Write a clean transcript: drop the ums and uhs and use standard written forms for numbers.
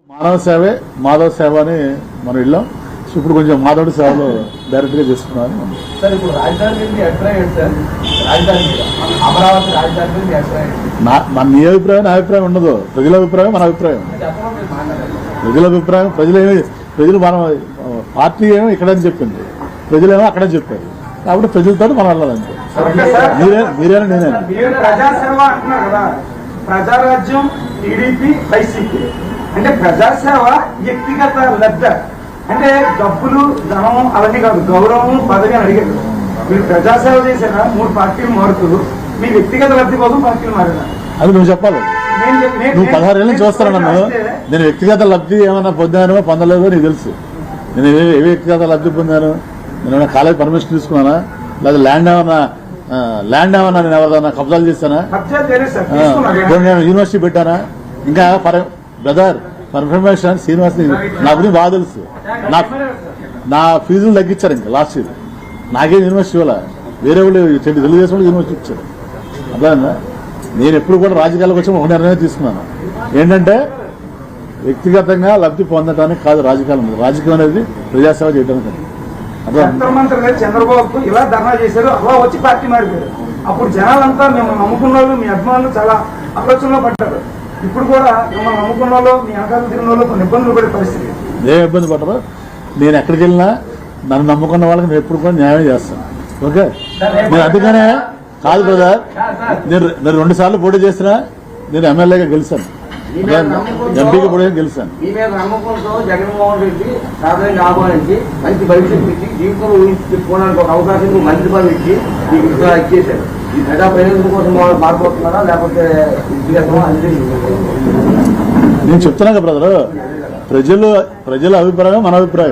మానవ సేవే మాధవ సేవ అని మనం వెళ్ళాం. ఇప్పుడు కొంచెం మాధవుడి సేవలో డైరెక్ట్ గా చేస్తున్నాను. సార్ ఇప్పుడు రాజధాని మీద మీ అభిప్రాయం ఏంటి సార్? రాజధాని మీద అమరావతి రాజధాని మీద మీ అభిప్రాయం మన నీ అభిప్రాయం నా అభిప్రాయం ఉండదు. ప్రజల అభిప్రాయం మన అభిప్రాయం. ప్రజల అభిప్రాయం ప్రజలు మన పార్టీ ఏమో ఇక్కడని చెప్పింది, ప్రజలేమో అక్కడే చెప్పారు. కాబట్టి ప్రజలతో మనం వెళ్ళాలంటే మీరేనా నేనేనా? ప్రజాసేవ అంటున్నారు కదా, ప్రజారాజ్యం టీడీపీ వైసీపీ అంటే ప్రజాసేవ వ్యక్తిగత లబ్ధ అంటే డబ్బులు ధనం అవన్నీ కాదు, గౌరవం పదవి అని అడిగారు. మీరు ప్రజాసేవ చేశారా? 3 పార్టీలు మారుతూ మీ వ్యక్తిగత లబ్ధి కోసం పార్టీలు మారారా? అది నువ్వు చెప్పాలి. నువ్వు 16 ఏళ్ళ నుంచి చూస్తాను నన్ను. నేను వ్యక్తిగత లబ్ధి ఏమైనా పొందానో పొందలేదో నీకు తెలుసు. నేను ఏ వ్యక్తిగత లబ్ధి పొందాను? నేను ఏమైనా కాలేజ్ పర్మిషన్ తీసుకున్నానా? లేదా ల్యాండ్ ఏమన్నా నేను ఎవరైనా కబ్జాలు చేశానా? నేను యూనివర్సిటీ పెట్టానా? ఇంకా బ్రదర్ పర్ఫర్మేషన్ శ్రీనివాస్ నా గురించి బాగా తెలుసు. నా ఫీజులు తగ్గించారు ఇంకా లాస్ట్ ఇయర్. నాకేం యూనివర్సిటీ ఇవ్వాల, వేరే వాళ్ళు తెలుగుదేశం వాళ్ళు యూనివర్సిటీ ఇచ్చారు. అర్థమైందా? నేను ఎప్పుడు కూడా రాజకీయాలకు వచ్చి ఒక నిర్ణయం తీసుకున్నాను. ఏంటంటే వ్యక్తిగతంగా లబ్ధి పొందడానికి కాదు రాజకీయం. రాజకీయం అనేది ప్రజాసేవ చేయడానికి. మంత్రి చంద్రబాబు ఇలా ధర్నా చేశారు, అలా వచ్చి పార్టీ మారిపోయారు. అప్పుడు జనాలంతా మిమ్మల్ని నమ్ముకున్న వాళ్ళు, మీ అభిమానులు చాలా ఆలోచనలో పడ్డారు. ఇప్పుడు కూడా మిమ్మల్ని నమ్ముకున్న వాళ్ళు, మీ వెనకాల తిరిగిన వాళ్ళు కొన్ని ఇబ్బందులు పడే పరిస్థితి. ఏం ఇబ్బంది పడరు? నేను ఎక్కడికి వెళ్ళినా నన్ను నమ్ముకున్న వాళ్ళకి నేను ఎప్పుడు కూడా న్యాయం చేస్తాను. ఓకే, నేను అందుకనే కాదు బ్రదర్, నేను 2 సార్లు పోటీ చేసినా నేను ఎమ్మెల్యేగా గెలిచాను, ఎంపీగా కూడా గెలిచాను. మీ మీద నమ్మకంతో జగన్మోహన్ రెడ్డి సాధారణ ఆహ్వానించి మంచి భవిష్యత్తు ఇచ్చి జీవితంలో ఊహించుకోవడానికి ఒక అవకాశం మంచి పనులు ఇచ్చి మీకు ఇచ్చేశారు. ఈ ప్రజా ప్రయోజనం కోసం మారిపోతున్నారా లేకపోతే నేను చెప్తున్నా కదా బ్రదర్, ప్రజల అభిప్రాయం మన అభిప్రాయం.